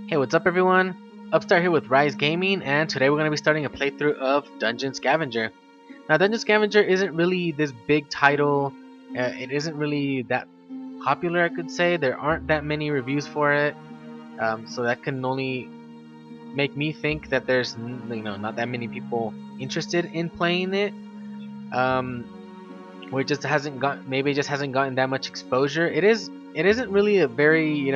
Hey, what's up everyone? Upstart here with RyXe Gaming, and today we're going to be starting a playthrough of Dungeon Scavenger. Now, Dungeon Scavenger isn't really this big title. It isn't really that popular, I could say. There aren't that many reviews for it, so that can only make me think that there's not that many people interested in playing it. Um, or it just hasn't got maybe it just hasn't gotten that much exposure. It isn't really a very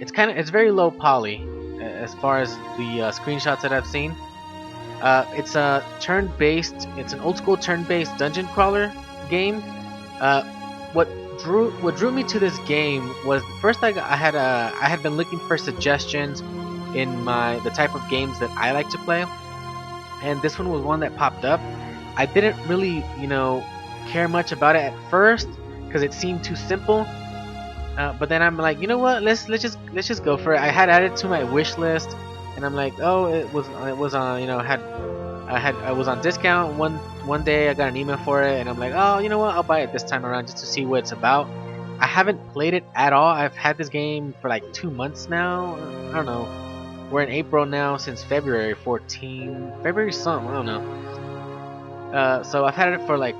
it's very low poly as far as the screenshots that I've seen. It's a turn-based. It's an old-school turn-based dungeon crawler game. Uh, what drew me to this game was first I had been looking for suggestions in the type of games that I like to play, and this one was one that popped up. I didn't really care much about it at first because it seemed too simple. But then I'm like, you know what? Let's just go for it. I had added to my wish list, and I'm like, oh, it was on I was on discount one day. I got an email for it, and I'm like, oh, you know what? I'll buy it this time around just to see what it's about. I haven't played it at all. I've had this game for like 2 months now. I don't know. We're in April now, since February 14, February something. I don't know. So I've had it for like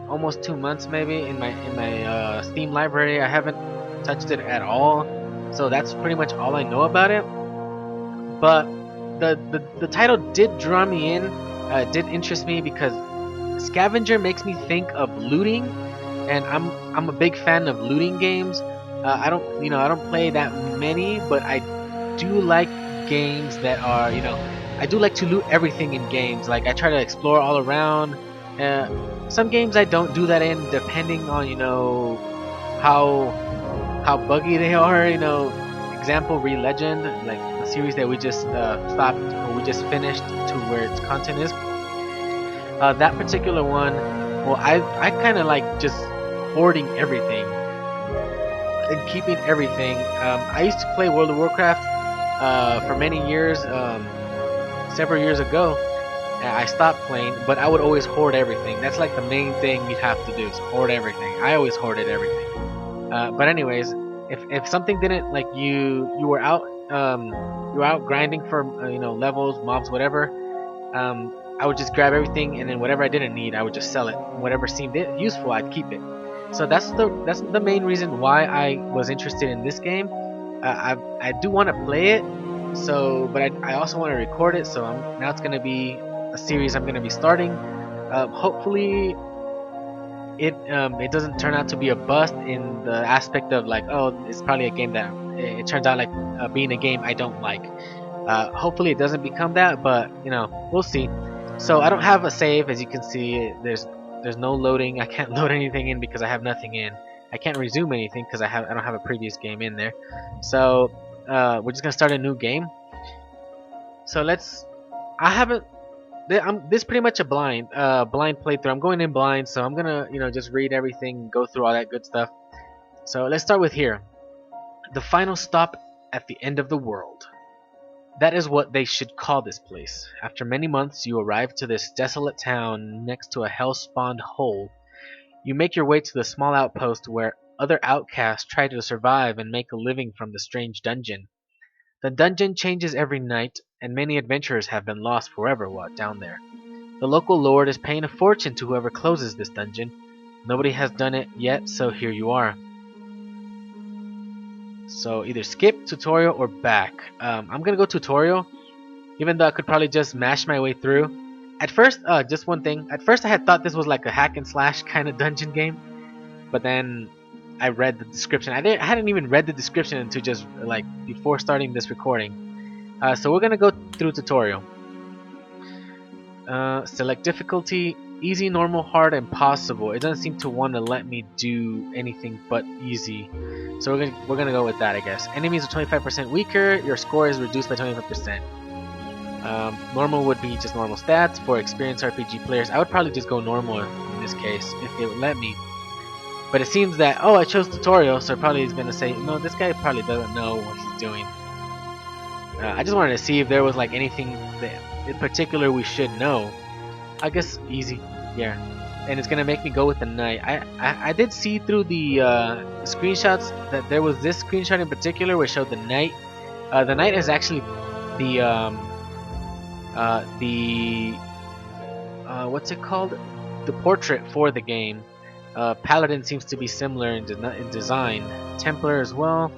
almost 2 months maybe in my Steam library. I haven't touched it at all, so that's pretty much all I know about it. But the title did draw me in, did interest me because Scavenger makes me think of looting, and I'm a big fan of looting games. I don't play that many, but I do like games that are I do like to loot everything in games. Like I try to explore all around. Some games I don't do that in, depending on how buggy they are. Example Re-Legend, like the series that we just stopped or we just finished to where its content is. That particular one, well, I kind of like just hoarding everything and keeping everything. I used to play World of Warcraft for many years, several years ago. I stopped playing, but I would always hoard everything. That's like the main thing you have to do is hoard everything. I always hoarded everything. But anyways, if something didn't like you were out you were out grinding for levels, mobs, whatever. I would just grab everything, and then whatever I didn't need, I would just sell it. Whatever seemed useful, I'd keep it. So that's the main reason why I was interested in this game. I do want to play it, but I also want to record it. So now it's gonna be a series I'm gonna be starting. Hopefully it doesn't turn out to be a bust in the aspect of like, oh, it's probably a game that it turns out like being a game I don't like. Hopefully it doesn't become that, but we'll see. So I don't have a save, as you can see. There's no loading. I can't load anything in because I have nothing in. I can't resume anything because I don't have a previous game in there. So we're just gonna start a new game. So I haven't. This is pretty much a blind playthrough. I'm going in blind, so I'm gonna just read everything, go through all that good stuff. So let's start with here. The final stop at the end of the world. That is what they should call this place. After many months, you arrive to this desolate town next to a hell-spawned hole. You make your way to the small outpost where other outcasts try to survive and make a living from the strange dungeon. The dungeon changes every night, and many adventurers have been lost forever while down there. The local lord is paying a fortune to whoever closes this dungeon. Nobody has done it yet, so here you are. So either skip, tutorial, or back. I'm gonna go tutorial, even though I could probably just mash my way through. At first, just one thing. At first I had thought this was like a hack and slash kind of dungeon game, but then I read the description. I hadn't even read the description until just like before starting this recording. So we're gonna go through tutorial. Select difficulty, easy, normal, hard, and possible. It doesn't seem to want to let me do anything but easy. So we're gonna go with that, I guess. Enemies are 25% weaker. Your score is reduced by 25%. Normal would be just normal stats. For experienced RPG players, I would probably just go normal in this case if it would let me. But it seems that I chose tutorial, so probably he's gonna say no. This guy probably doesn't know what he's doing. I just wanted to see if there was like anything that in particular we should know. I guess easy, yeah. and it's gonna make me go with the knight. I did see through the screenshots that there was this screenshot in particular which showed the knight. The knight is actually the what's it called? The portrait for the game. Paladin seems to be similar in design. Templar as well.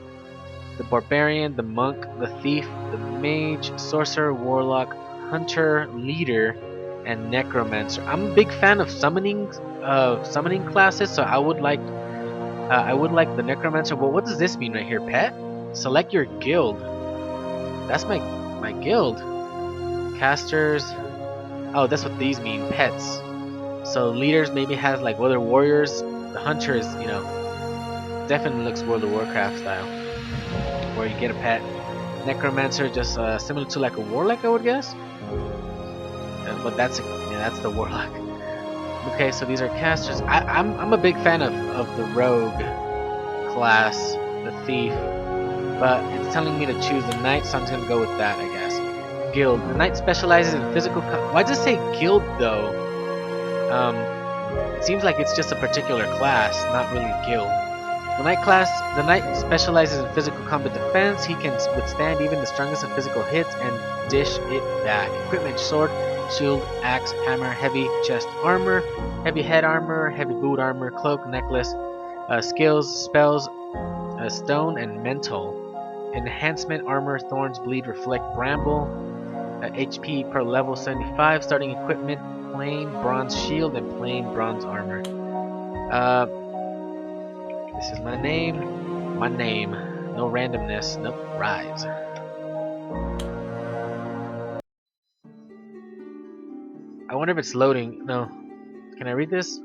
The barbarian, the monk, the thief, the mage, sorcerer, warlock, hunter, leader, and necromancer. I'm a big fan of summoning classes, so I would like the necromancer. Well, what does this mean right here, pet? Select your guild. That's my guild. Casters. Oh, that's what these mean, pets. So leaders maybe has like other warriors. The hunter is, definitely looks World of Warcraft style, where you get a pet. Necromancer just similar to like a warlock, I would guess. But that's the warlock. Okay, so these are casters. I'm a big fan of the rogue class, the thief, but it's telling me to choose the knight, so I'm just gonna go with that, I guess. Guild. The knight specializes in physical. Why does it say guild though? It seems like it's just a particular class, not really a guild. The knight specializes in physical combat defense. He can withstand even the strongest of physical hits and dish it back. Equipment: sword, shield, axe, hammer, heavy chest armor, heavy head armor, heavy boot armor, cloak, necklace. Skills, spells, stone, and mental. Enhancement: armor, thorns, bleed, reflect, bramble. HP per level 75. Starting equipment: plain bronze shield and plain bronze armor. This is my name. My name. No randomness. Nope. Rise. I wonder if it's loading. No. Can I read this?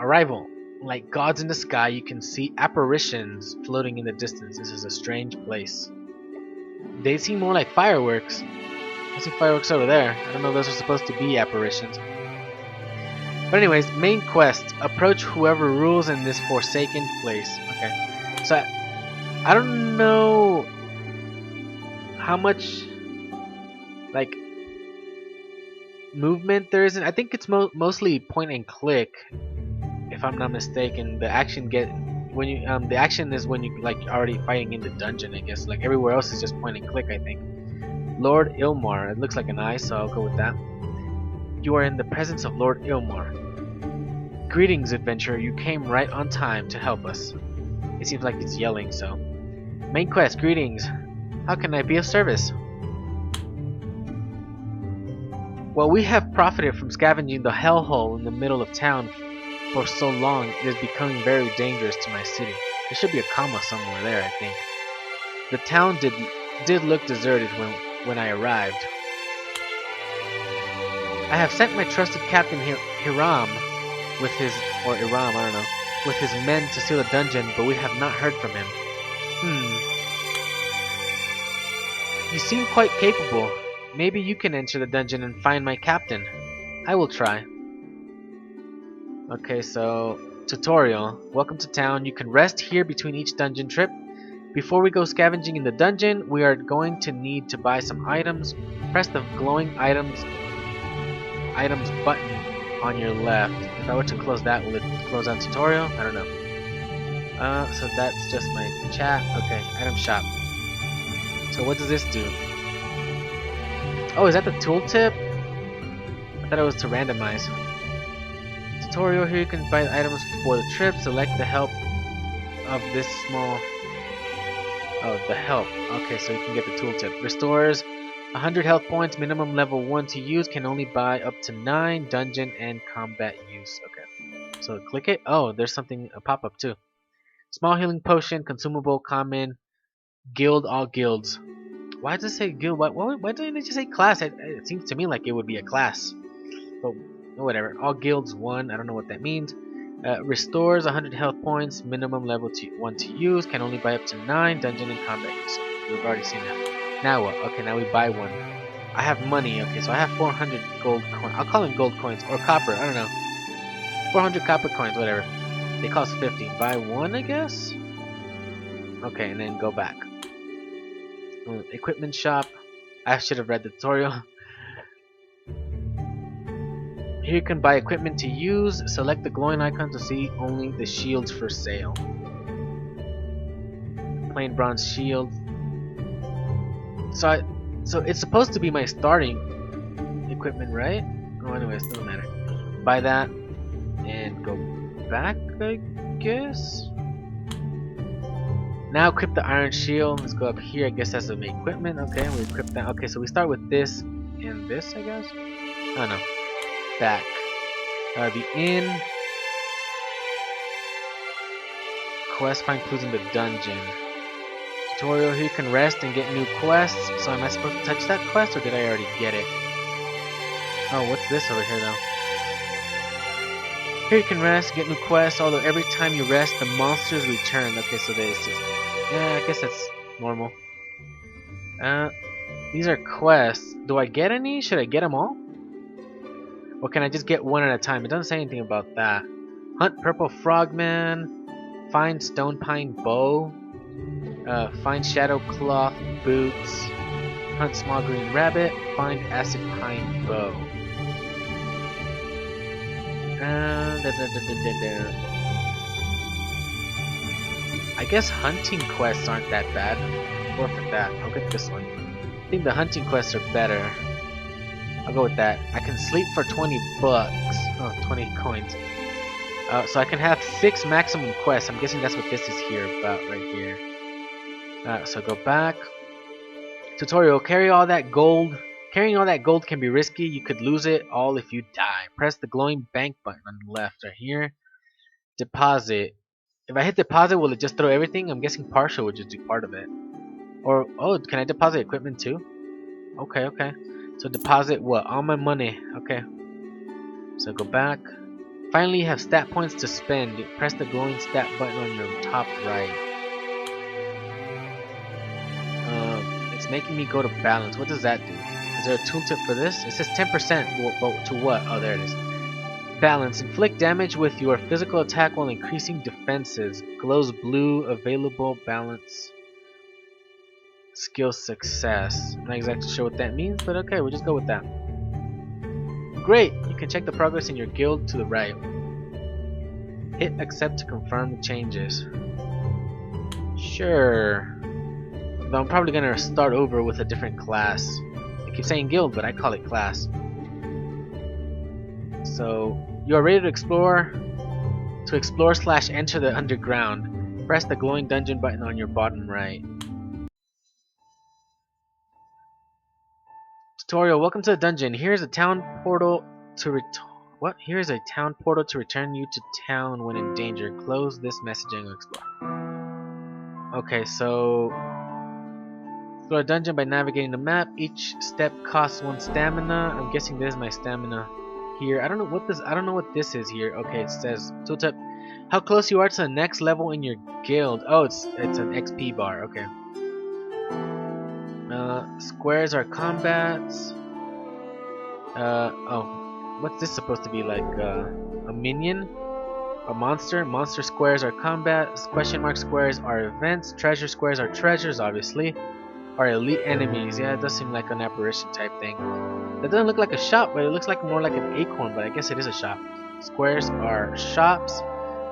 Arrival. Like gods in the sky, you can see apparitions floating in the distance. This is a strange place. They seem more like fireworks. I see fireworks over there. I don't know if those are supposed to be apparitions. But anyways, main quest. Approach whoever rules in this forsaken place. Okay. So I don't know how much like movement there is. I think it's mostly point and click, if I'm not mistaken. The action the action is when you like already fighting in the dungeon, I guess. Like everywhere else is just point and click, I think. Lord Ilmar. It looks like an eye, so I'll go with that. You are in the presence of Lord Ilmar. Greetings, adventurer. You came right on time to help us. It seems like it's yelling, so. Main quest. Greetings. How can I be of service? Well, we have profited from scavenging the hellhole in the middle of town for so long, it is becoming very dangerous to my city. There should be a comma somewhere there, I think. The town did look deserted when I arrived. I have sent my trusted captain Hiram with his, or Iram, I don't know, with his men to seal the dungeon, but we have not heard from him. You seem quite capable. Maybe you can enter the dungeon and find my captain. I will try. Okay, so tutorial. Welcome to town. You can rest here between each dungeon trip. Before we go scavenging in the dungeon, we are going to need to buy some items. Press the glowing items button on your left. If I were to close that, will it close out tutorial? I don't know. So that's just my chat. Okay, item shop. So what does this do? Oh, is that the tooltip? I thought it was to randomize. Tutorial. Here you can buy items for the trip. Select the help of this small... Oh, the help. Okay, so you can get the tooltip. Restores 100 health points. Minimum level 1 to use. Can only buy up to 9. Dungeon and combat use. Okay. So click it. Oh, there's something, a pop-up too. Small healing potion. Consumable. Common. Guild. All guilds. Why does it say guild? Why didn't it just say class? It seems to me like it would be a class. But whatever. All guilds 1. I don't know what that means. Restores 100 health points. Minimum level 1 to use. Can only buy up to 9. Dungeon and combat use. So we've already seen that. Now what? Okay, now we buy one. I have money. Okay, so I have 400 gold coins. I'll call them gold coins. Or copper. I don't know. 400 copper coins, whatever. They cost 50. Buy one, I guess? Okay, and then go back. Equipment shop. I should have read the tutorial. Here you can buy equipment to use. Select the glowing icon to see only the shields for sale. Plain bronze shield. So it's supposed to be my starting equipment, right? Oh, anyways, doesn't matter. Buy that and go back, I guess. Now equip the iron shield. Let's go up here. I guess that's the main equipment. Okay, we equip that. Okay, so we start with this and this, I guess. Oh no, back. The inn. Quest, find clues in the dungeon. Tutorial, here you can rest and get new quests. So am I supposed to touch that quest or did I already get it? Oh, what's this over here though? Here you can rest, get new quests, although every time you rest the monsters return. Okay, so there's just... yeah, I guess that's normal. These are quests. Do I get any? Should I get them all? Or can I just get one at a time? It doesn't say anything about that. Hunt purple frogman. Find stone pine bow. Find shadow cloth boots. Hunt small green rabbit. Find acid pine bow. I guess hunting quests aren't that bad. Forfeit that. I'll get this one. I think the hunting quests are better. I'll go with that. I can sleep for 20 bucks. Oh, 20 coins. So I can have 6 maximum quests. I'm guessing that's what this is here about right here. So go back. Tutorial. Carry all that gold. Carrying all that gold can be risky. You could lose it all if you die. Press the glowing bank button on the left right here. Deposit. If I hit deposit, will it just throw everything? I'm guessing partial would just do part of it. Or, oh, can I deposit equipment too? Okay, okay. So deposit what? All my money. Okay. So go back. Finally, you have stat points to spend. Press the glowing stat button on your top right. It's making me go to balance. What does that do? Is there a tooltip for this? It says 10%, but to what? Oh, there it is. Balance. Inflict damage with your physical attack while increasing defenses. Glows blue. Available balance. Skill success. I'm not exactly sure what that means, but okay, we'll just go with that. Great! You can check the progress in your guild to the right. Hit accept to confirm the changes. Sure. Though I'm probably gonna start over with a different class. I keep saying guild, but I call it class. So, you are ready to explore. To explore / enter the underground. Press the glowing dungeon button on your bottom right. Tutorial, welcome to the dungeon. Here's a town portal to Here's a town portal to return you to town when in danger. Close this message and explore. Okay, so explore a dungeon by navigating the map. Each step costs 1 stamina. I'm guessing this is my stamina here. I don't know what this is here. Okay, it says tooltip. How close you are to the next level in your guild. Oh, it's an XP bar. Okay. Squares are combats. Oh, what's this supposed to be like? A minion? A monster? Monster squares are combats. Question mark squares are events. Treasure squares are treasures, obviously. Are elite enemies. Yeah, it does seem like an apparition type thing. That doesn't look like a shop, but it looks like more like an acorn, but I guess it is a shop. Squares are shops.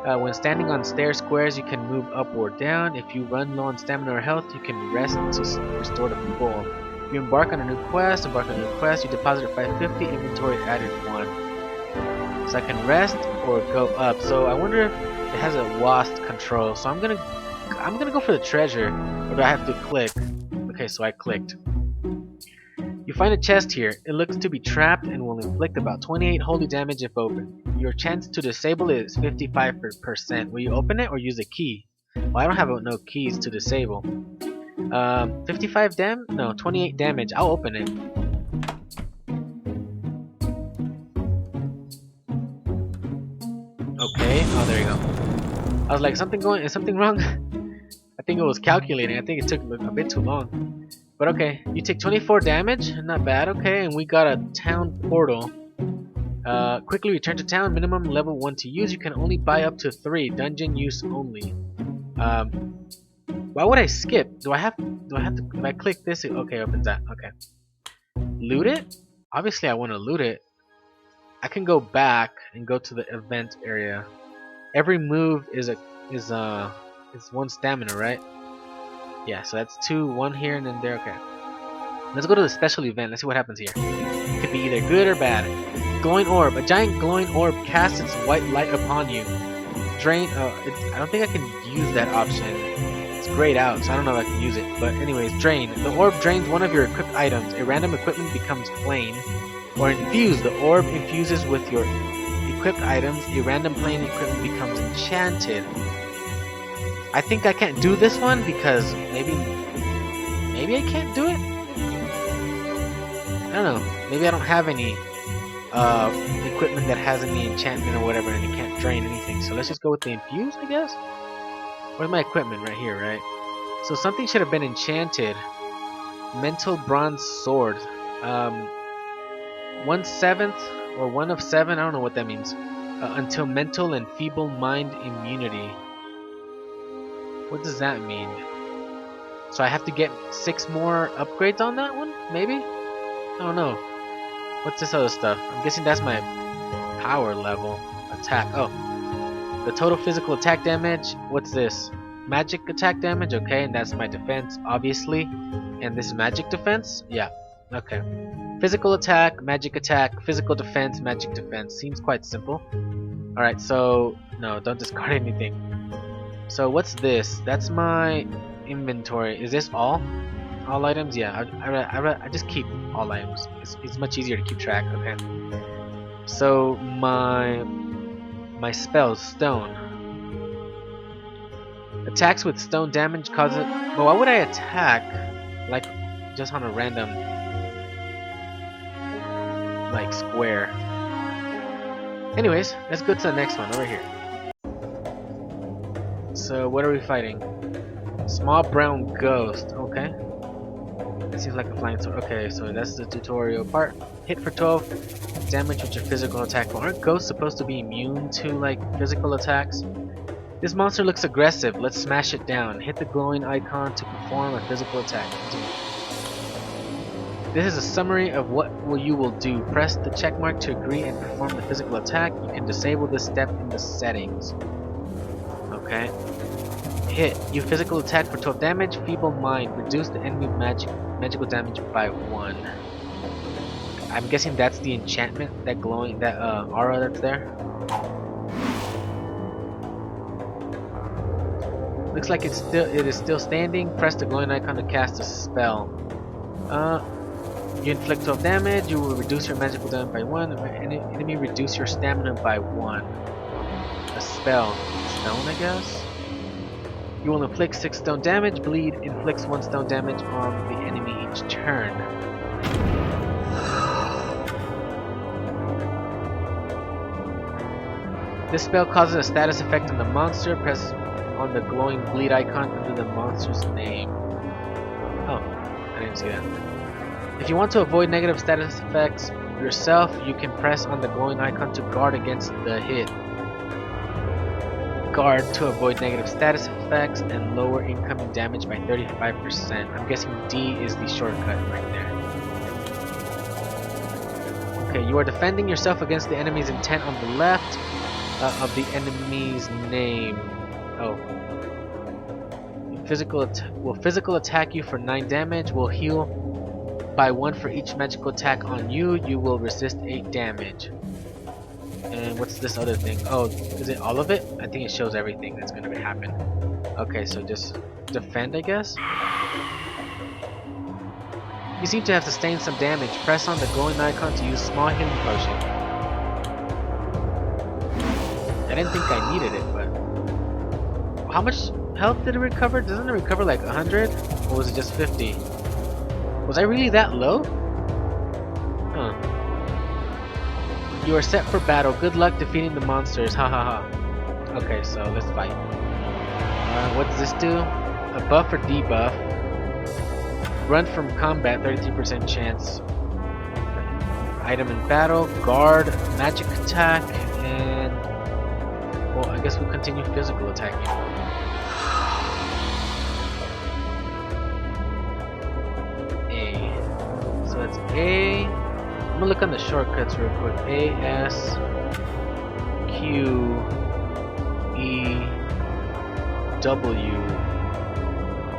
When standing on stair squares, you can move up or down. If you run low on stamina or health, you can rest to restore to full. If you embark on a new quest, you deposit 550, inventory added 1. So I can rest or go up. So I wonder if it has a WASD control. So I'm gonna go for the treasure, or do I have to click? Okay, so I clicked. You find a chest here. It looks to be trapped and will inflict about 28 holy damage if opened. Your chance to disable it is 55%. Will you open it or use a key? Well, I don't have no keys to disable. 28 damage. I'll open it. Okay. Oh, there you go. I was like, is something wrong? I think it was calculating. I think it took a bit too long. But okay, you take 24 damage, not bad. Okay, and we got a town portal. Quickly return to town. Minimum level 1 to use. You can only buy up to 3. Dungeon use only. Why would I skip? Do I have to? If I click this, okay, opens that. Okay. Loot it? Obviously, I want to loot it. I can go back and go to the event area. Every move is one stamina, right? Yeah, so that's 2, 1 here and then there. Okay. Let's go to the special event. Let's see what happens here. It could be either good or bad. Glowing orb. A giant glowing orb casts its white light upon you. Drain. I don't think I can use that option. It's grayed out, so I don't know if I can use it. But anyways, drain. The orb drains one of your equipped items. A random equipment becomes plain. Or infuse. The orb infuses with your equipped items. A random plain equipment becomes enchanted. I think I can't do this one because maybe I can't do it. I don't know. Maybe I don't have any equipment that has any enchantment or whatever, and it can't drain anything. So let's just go with the infused, I guess. Where's my equipment? Right here, right? So something should have been enchanted. Mental bronze sword. 1/7 or 1 of 7. I don't know what that means. Until mental and feeble mind immunity. What does that mean? So I have to get 6 more upgrades on that one? Maybe? I don't know. What's this other stuff? I'm guessing that's my power level. Attack. Oh. The total physical attack damage. What's this? Magic attack damage. Okay, and that's my defense, obviously. And this is magic defense? Yeah. Okay. Physical attack, physical defense, magic defense. Seems quite simple. Alright, so... No, don't discard anything. So what's this? That's my inventory. Is this all? All items? Yeah, I just keep all items. It's much easier to keep track. Okay. So my spells, stone. Attacks with stone damage causes. But why would I attack like just on a random like square? Anyways, let's go to the next one over here. So what are we fighting? Small brown ghost. Okay. That seems like a flying sword. Okay, so that's the tutorial part. Hit for 12 damage with your physical attack. Well, aren't ghosts supposed to be immune to like physical attacks? This monster looks aggressive. Let's smash it down. Hit the glowing icon to perform a physical attack. This is a summary of what you will do. Press the check mark to agree and perform the physical attack. You can disable this step in the settings. Okay. Hit. You physical attack for 12 damage. Feeble mind. Reduce the enemy magical damage by 1. I'm guessing that's the enchantment, that glowing, that aura that's there. Looks like it is still standing. Press the glowing icon to cast a spell. You inflict 12 damage. You will reduce your magical damage by 1. Enemy reduce your stamina by 1. A spell. Stone, I guess. You will inflict 6 stone damage. Bleed inflicts 1 stone damage on the enemy each turn. This spell causes a status effect on the monster. Press on the glowing bleed icon under the monster's name. Oh, I didn't see that. If you want to avoid negative status effects yourself, you can press on the glowing icon to guard against the hit. Guard to avoid negative status effects and lower incoming damage by 35%. I'm guessing D is the shortcut right there. Okay, you are defending yourself against the enemy's intent on the left of the enemy's name. Oh. Will physical attack you for 9 damage. Will heal by 1 for each magical attack on you. You will resist 8 damage. And what's this other thing? Oh, is it all of it? I think it shows everything that's going to happen. Okay, so just defend, I guess? You seem to have sustained some damage. Press on the glowing icon to use small healing potion. I didn't think I needed it, but... How much health did it recover? Doesn't it recover like 100? Or was it just 50? Was I really that low? Huh. You are set for battle. Good luck defeating the monsters. Ha ha ha. Okay, so let's fight. What does this do? A buff or debuff. Run from combat, 33% chance. Item in battle, guard, magic attack, and... Well, I guess we'll continue physical attacking. A. So that's A. I'm gonna look on the shortcuts real quick. A, S, Q, E, W,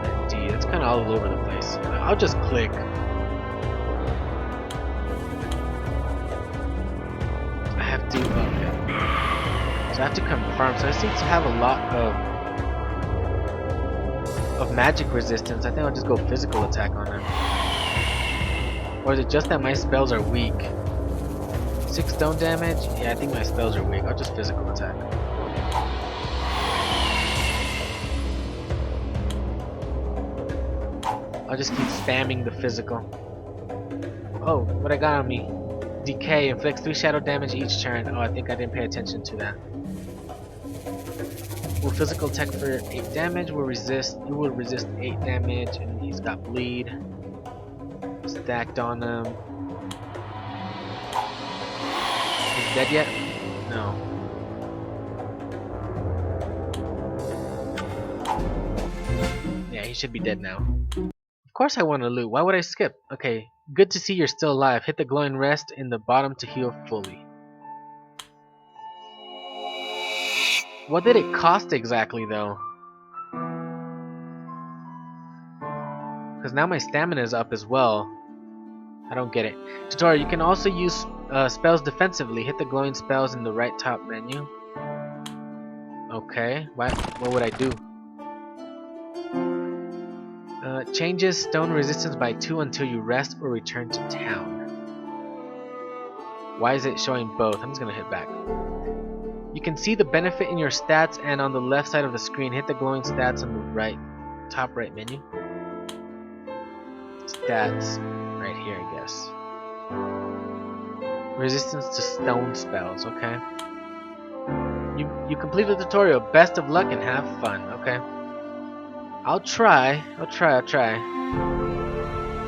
and D. It's kind of all over the place. I'll just click. I have to, okay. So I have to confirm. So it seems to have a lot of magic resistance. I think I'll just go physical attack on him. Or is it just that my spells are weak? 6 stone damage? Yeah, I think my spells are weak. I'll just physical attack. I'll just keep spamming the physical. Oh, what I got on me? Decay inflicts 3 shadow damage each turn. Oh, I think I didn't pay attention to that. Will physical attack for 8 damage. You will resist 8 damage, and he's got bleed stacked on him. Is he dead yet? No. Yeah, he should be dead now. Of course I want to loot. Why would I skip? Okay, good to see you're still alive. Hit the glowing rest in the bottom to heal fully. What did it cost exactly though? Because now my stamina is up as well. I don't get it. Tutorial, you can also use spells defensively. Hit the glowing spells in the right top menu. Okay, what would I do? Changes stone resistance by 2 until you rest or return to town. Why is it showing both? I'm just gonna hit back. You can see the benefit in your stats, and on the left side of the screen, hit the glowing stats on the right, top right menu. Stats, right here, I guess. Resistance to stone spells, okay. You completed the tutorial. Best of luck and have fun, okay. I'll try.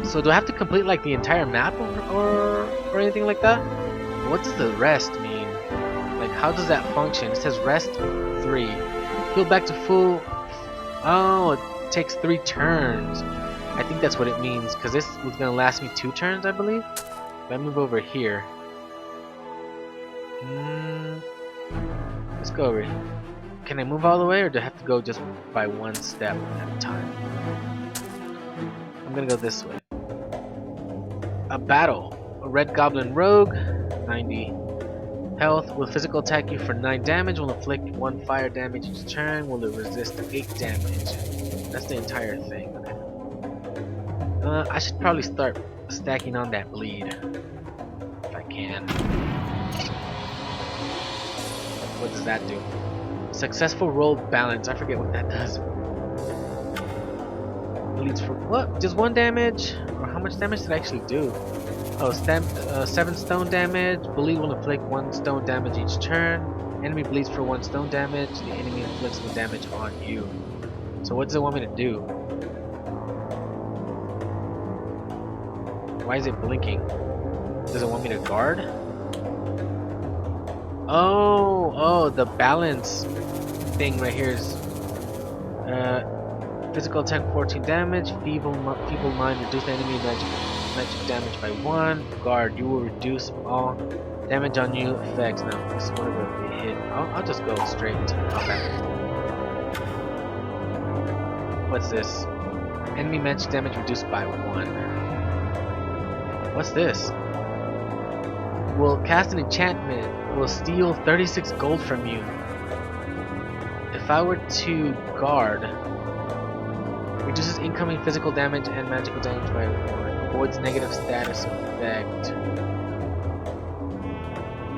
So do I have to complete like the entire map or anything like that? What does the rest mean? Like how does that function? It says rest 3. Heal back to full. Oh, it takes 3 turns. I think that's what it means, because this was gonna last me 2 turns, I believe. If I move over here. Let's go over here. Can I move all the way, or do I have to go just by 1 step at a time? I'm gonna go this way. A battle. A red goblin rogue, 90 health. Will physical attack you for 9 damage. Will inflict 1 fire damage each turn. Will it resist 8 damage? That's the entire thing. Okay. I should probably start stacking on that bleed if I can. What does that do? Successful roll balance. I forget what that does. Bleeds for what? Just 1 damage? Or how much damage did I actually do? Oh, 7 stone damage. Bleed will inflict 1 stone damage each turn. Enemy bleeds for 1 stone damage. The enemy inflicts 1 damage on you. So what does it want me to do? Why is it blinking? Does it want me to guard? Oh, the balance thing right here is physical attack 14 damage, feeble mind reduce the enemy magic damage by 1, guard you will reduce all damage on you effects. Now this is whatever we hit. I'll just go straight to combat. What's this? Enemy magic damage reduced by 1. What's this? Will cast an enchantment. Will steal 36 gold from you. If I were to guard, reduces incoming physical damage and magical damage by 1. Avoids negative status effect.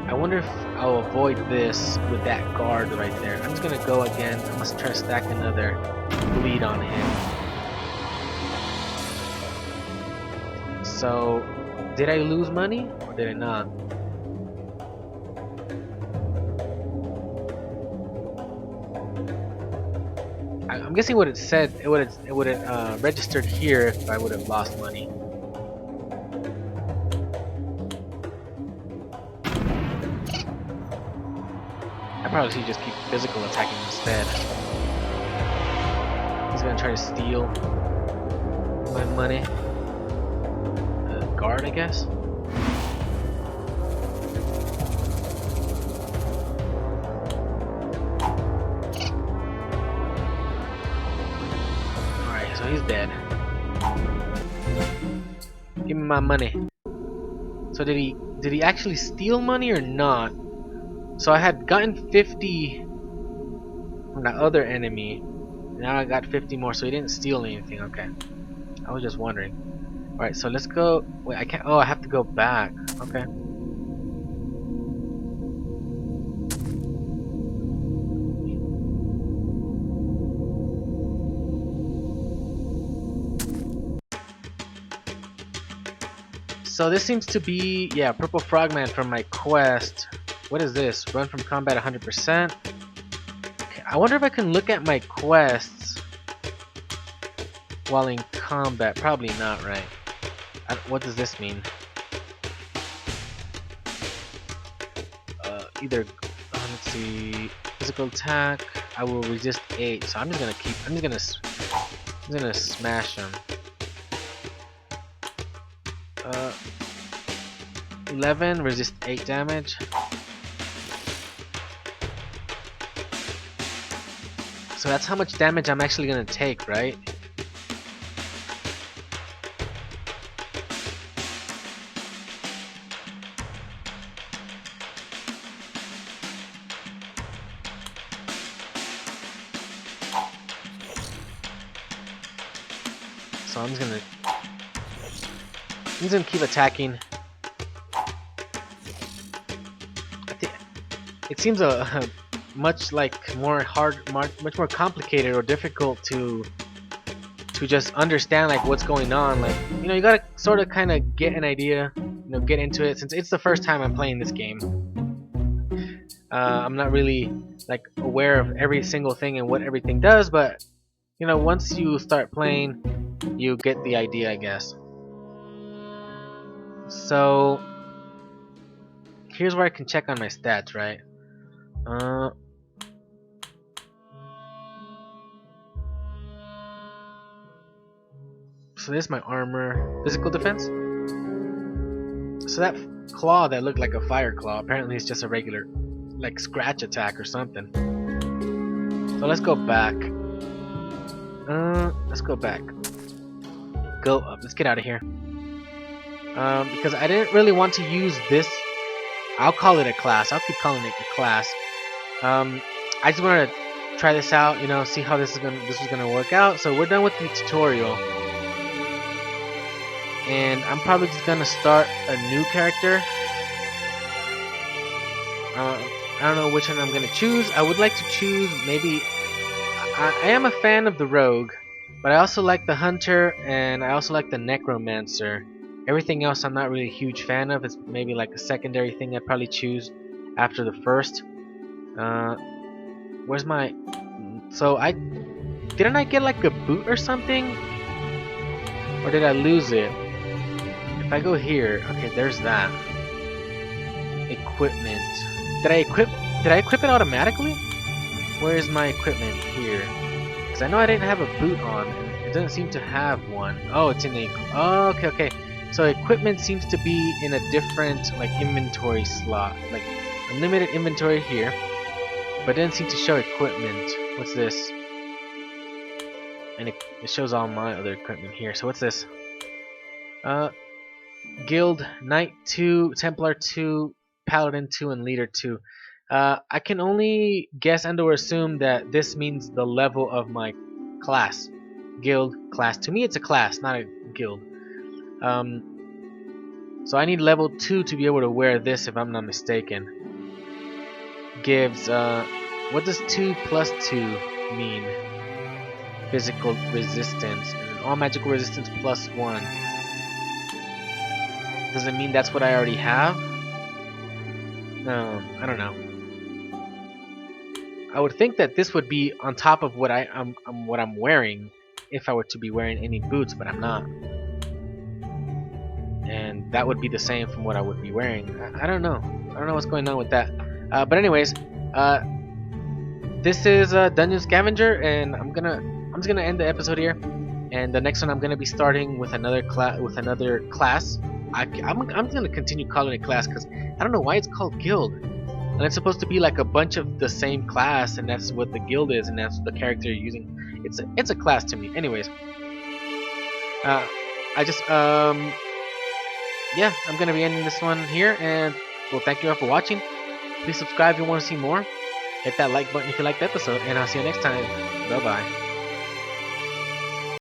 I wonder if I'll avoid this with that guard right there. I'm just gonna go again. I must try to stack another bleed on him. So, did I lose money or did I not? I'm guessing what it said, it would have registered here if I would have lost money. I probably should just keep physical attacking instead. He's gonna try to steal my money. Guard, I guess. he's dead. Give me my money. So did he actually steal money or not? So I had gotten 50 from the other enemy. Now I got 50 more, so he didn't steal anything. Okay. I was just wondering. Alright, so let's go. Wait, I can't. Oh, I have to go back. Okay. So this seems to be, yeah, Purple Frogman from my quest. What is this? Run from combat 100%. Okay, I wonder if I can look at my quests while in combat. Probably not, right? What does this mean? Either, let's see, physical attack. I will resist 8. So I'm just gonna keep. I'm just gonna smash them. 11, resist 8 damage. So that's how much damage I'm actually gonna take, right? So I'm just gonna keep attacking. It seems much more complicated or difficult to just understand like what's going on. Like, you know, you gotta sort of kind of get an idea, you know, get into it. Since it's the first time I'm playing this game, I'm not really like aware of every single thing and what everything does. But you know, once you start playing, you get the idea, I guess. So here's where I can check on my stats, right? So this is my armor, physical defense. So that claw that looked like a fire claw, apparently it's just a regular, like, scratch attack or something. So let's go back. Let's go back. Go up. Let's get out of here. Because I didn't really want to use this. I'll call it a class. I'll keep calling it a class. I just wanted to try this out, you know, see how this is gonna work out. So we're done with the tutorial, and I'm probably just gonna start a new character. I don't know which one I'm gonna choose. I would like to choose maybe. I am a fan of the rogue, but I also like the hunter, and I also like the necromancer. Everything else I'm not really a huge fan of. It's maybe like a secondary thing I'd probably choose after the first. Where's my... So didn't I get like a boot or something? Or did I lose it? If I go here, okay, there's that. Equipment. Did I equip it automatically? Where is my equipment? Here. Because I know I didn't have a boot on, and it doesn't seem to have one. Oh, it's in the... Oh, okay. So equipment seems to be in a different like inventory slot, like unlimited inventory here, but it doesn't seem to show equipment. What's this? And it shows all my other equipment here. So what's this? Guild Knight 2, Templar 2, Paladin 2, and Leader 2. I can only guess and or assume that this means the level of my class. Guild, class. To me it's a class, not a guild. So I need level 2 to be able to wear this, if I'm not mistaken. Gives, what does 2 plus 2 mean? Physical resistance, and all magical resistance plus 1. Does it mean that's what I already have? I don't know. I would think that this would be on top of what what I'm wearing, if I were to be wearing any boots, but I'm not. And that would be the same from what I would be wearing. I don't know. I don't know what's going on with that. But anyways, this is Dungeon Scavenger, and I'm just gonna end the episode here. And the next one I'm gonna be starting with another class. I'm just gonna continue calling it class because I don't know why it's called guild. And it's supposed to be like a bunch of the same class, and that's what the guild is, and that's the character you're using. It's a class to me. Anyways, Uh, I just yeah, I'm gonna be ending this one here, and well, thank you all for watching. Please subscribe if you want to see more. Hit that like button if you liked the episode, and I'll see you next time. Bye bye.